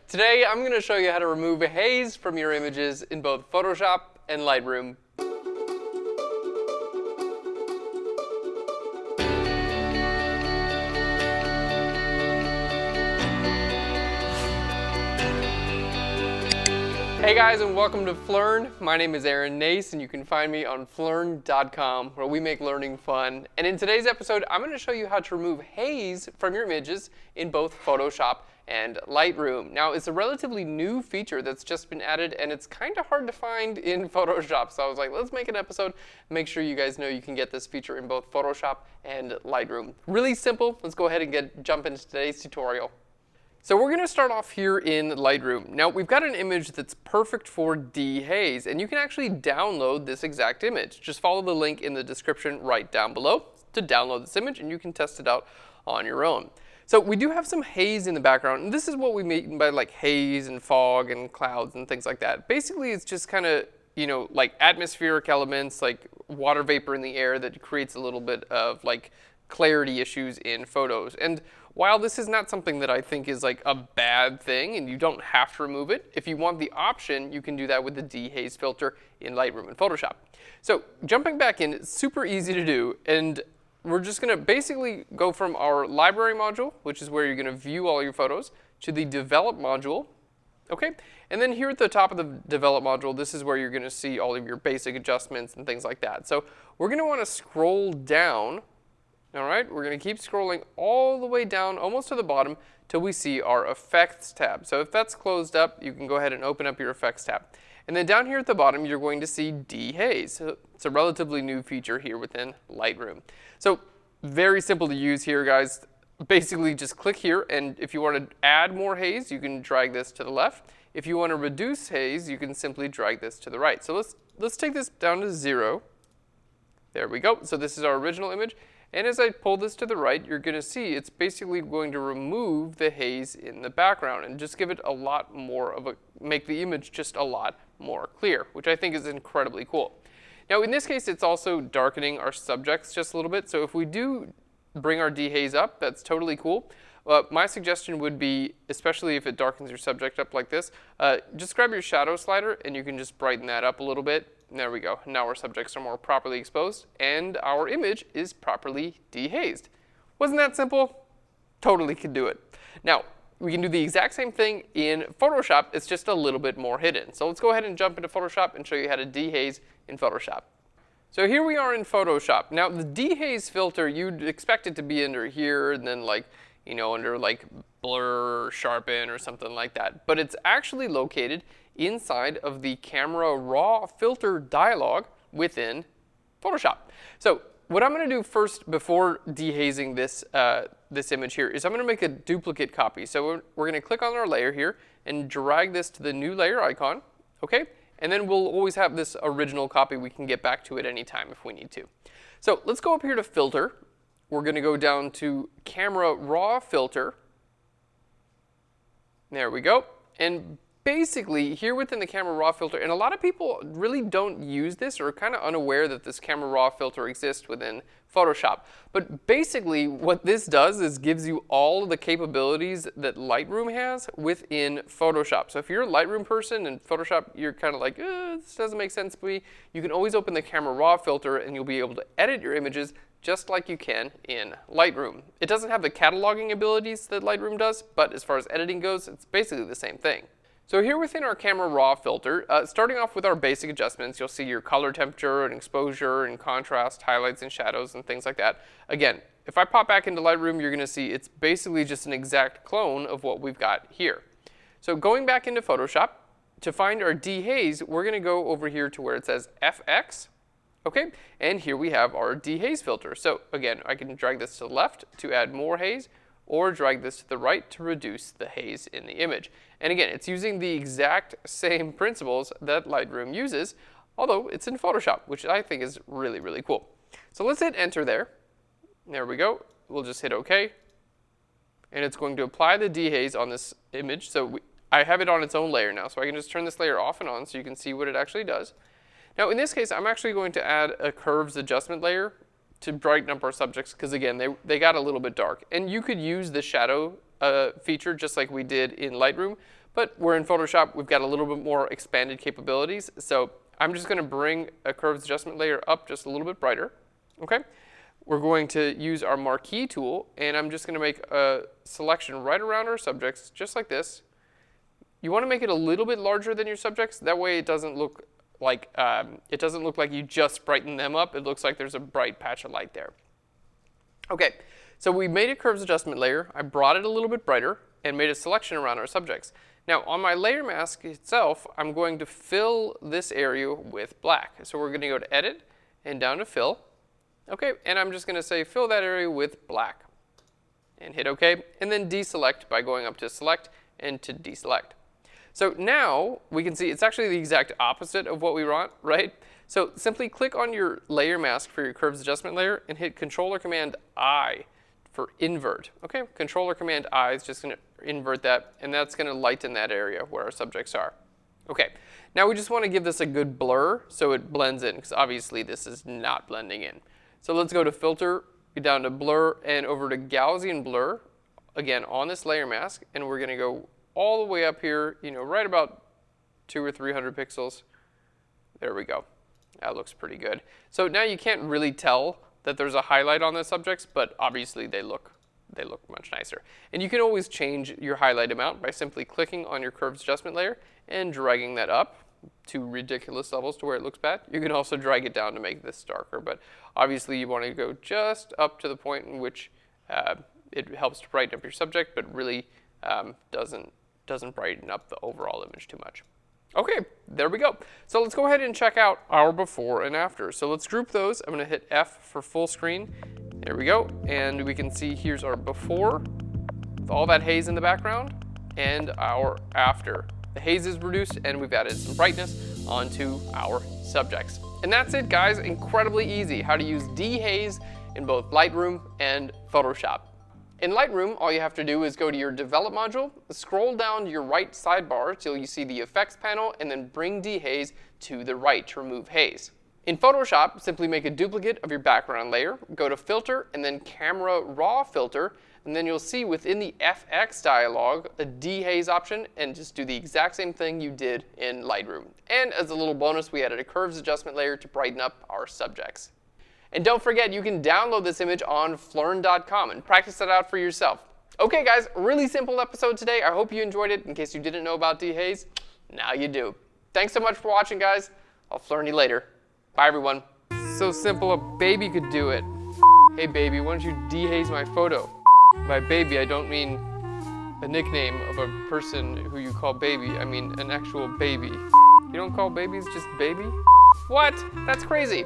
Today I'm going to show you how to remove a haze from your images in both Photoshop and Lightroom. Hey guys, and welcome to Phlearn. My name is Aaron Nace, and you can find me on Phlearn.com, where we make learning fun. And in today's episode, I'm going to show you how to remove haze from your images in both Photoshop and Lightroom. Now, it's a relatively new feature that's just been added, and it's kind of hard to find in Photoshop. So I was like, let's make an episode, make sure you guys know you can get this feature in both Photoshop and Lightroom. Really simple. Let's go ahead and jump into today's tutorial. So we're going to start off here in Lightroom. Now, we've got an image that's perfect for dehaze, and you can actually download this exact image. Just follow the link in the description right down below to download this image, and you can test it out on your own. So we do have some haze in the background, and this is what we mean by like haze and fog and clouds and things like that. Basically, it's just kind of, like atmospheric elements, like water vapor in the air that creates a little bit of like clarity issues in photos. And while this is not something that I think is like a bad thing and you don't have to remove it, if you want the option, you can do that with the Dehaze filter in Lightroom and Photoshop. So jumping back in, it's super easy to do, and we're just going to basically go from our library module, which is where you're going to view all your photos, to the develop module. Okay, and then here at the top of the develop module, this is where you're going to see all of your basic adjustments and things like that. So we're going to want to scroll down. All right, we're going to keep scrolling all the way down, almost to the bottom, till we see our Effects tab. So if that's closed up, you can go ahead and open up your Effects tab. And then down here at the bottom, you're going to see Dehaze. So it's a relatively new feature here within Lightroom. So very simple to use here, guys. Basically, just click here, and if you want to add more haze, you can drag this to the left. If you want to reduce haze, you can simply drag this to the right. So let's take this down to 0. There we go. So this is our original image. And as I pull this to the right, you're going to see it's basically going to remove the haze in the background and just give it a lot more of make the image just a lot more clear, which I think is incredibly cool. Now in this case, it's also darkening our subjects just a little bit. So if we do bring our dehaze up, that's totally cool. My suggestion would be, especially if it darkens your subject up like this, just grab your shadow slider and you can just brighten that up a little bit. And there we go. Now our subjects are more properly exposed and our image is properly dehazed. Wasn't that simple? Totally could do it. Now, we can do the exact same thing in Photoshop. It's just a little bit more hidden. So let's go ahead and jump into Photoshop and show you how to dehaze in Photoshop. So here we are in Photoshop. Now the Dehaze filter, you'd expect it to be under here and then like, under like blur or sharpen or something like that. But it's actually located inside of the camera raw filter dialog within Photoshop. So what I'm going to do first before dehazing this, this image here is I'm going to make a duplicate copy. So we're going to click on our layer here and drag this to the new layer icon. Okay? And then we'll always have this original copy. We can get back to it anytime if we need to. So let's go up here to filter. We're going to go down to camera raw filter. There we go. And basically here within the camera raw filter, and a lot of people really don't use this or are kind of unaware that this camera raw filter exists within Photoshop. But basically what this does is gives you all of the capabilities that Lightroom has within Photoshop. So if you're a Lightroom person and Photoshop, you're kind of like, this doesn't make sense to me, you can always open the camera raw filter and you'll be able to edit your images just like you can in Lightroom. It doesn't have the cataloging abilities that Lightroom does, but as far as editing goes, it's basically the same thing. So here within our camera raw filter, starting off with our basic adjustments, you'll see your color temperature and exposure and contrast, highlights and shadows and things like that. Again, if I pop back into Lightroom, you're going to see it's basically just an exact clone of what we've got here. So going back into Photoshop, to find our dehaze, we're going to go over here to where it says FX. Okay, and here we have our dehaze filter. So again, I can drag this to the left to add more haze, or drag this to the right to reduce the haze in the image. And again, it's using the exact same principles that Lightroom uses, although it's in Photoshop, which I think is really, really cool. So let's hit enter there. There we go. We'll just hit OK. And it's going to apply the dehaze on this image. So I have it on its own layer now, so I can just turn this layer off and on so you can see what it actually does. Now in this case, I'm actually going to add a curves adjustment layer to brighten up our subjects because again, they got a little bit dark. And you could use the shadow feature just like we did in Lightroom, but we're in Photoshop, we've got a little bit more expanded capabilities. So I'm just gonna bring a curves adjustment layer up just a little bit brighter, okay? We're going to use our marquee tool, and I'm just gonna make a selection right around our subjects, just like this. You wanna make it a little bit larger than your subjects, that way it doesn't look like you just brighten them up. It looks like there's a bright patch of light there. Okay, so we made a curves adjustment layer. I brought it a little bit brighter and made a selection around our subjects. Now on my layer mask itself, I'm going to fill this area with black. So we're gonna go to Edit and down to Fill. Okay, and I'm just gonna say fill that area with black and hit OK, and then deselect by going up to Select and to deselect. So now we can see it's actually the exact opposite of what we want, right? So simply click on your layer mask for your curves adjustment layer and hit Control or Command I for invert. Okay, Control or Command I is just going to invert that, and that's going to lighten that area where our subjects are. Okay, now we just want to give this a good blur so it blends in, because obviously this is not blending in. So let's go to Filter, go down to Blur, and over to Gaussian Blur, again on this layer mask, and we're going to go all the way up here, you know, right about 200 or 300 pixels. There we go. That looks pretty good. So now you can't really tell that there's a highlight on the subjects, but obviously they look much nicer. And you can always change your highlight amount by simply clicking on your curves adjustment layer and dragging that up to ridiculous levels to where it looks bad. You can also drag it down to make this darker, but obviously you want to go just up to the point in which it helps to brighten up your subject, but really doesn't brighten up the overall image too much. Okay, there we go. So let's go ahead and check out our before and after. So let's group those. I'm going to hit F for full screen. There we go. And we can see here's our before with all that haze in the background, and our after. The haze is reduced and we've added some brightness onto our subjects. And that's it, guys. Incredibly easy how to use Dehaze in both Lightroom and Photoshop. In Lightroom, all you have to do is go to your Develop module, scroll down to your right sidebar till you see the Effects panel, and then bring Dehaze to the right to remove haze. In Photoshop, simply make a duplicate of your background layer, go to Filter, and then Camera Raw Filter, and then you'll see within the FX dialog a Dehaze option, and just do the exact same thing you did in Lightroom. And as a little bonus, we added a curves adjustment layer to brighten up our subjects. And don't forget, you can download this image on Phlearn.com and practice it out for yourself. Okay guys, really simple episode today. I hope you enjoyed it. In case you didn't know about Dehaze, now you do. Thanks so much for watching, guys. I'll Phlearn you later. Bye everyone. So simple, a baby could do it. Hey baby, why don't you dehaze my photo? By baby, I don't mean a nickname of a person who you call baby. I mean an actual baby. You don't call babies just baby? What? That's crazy.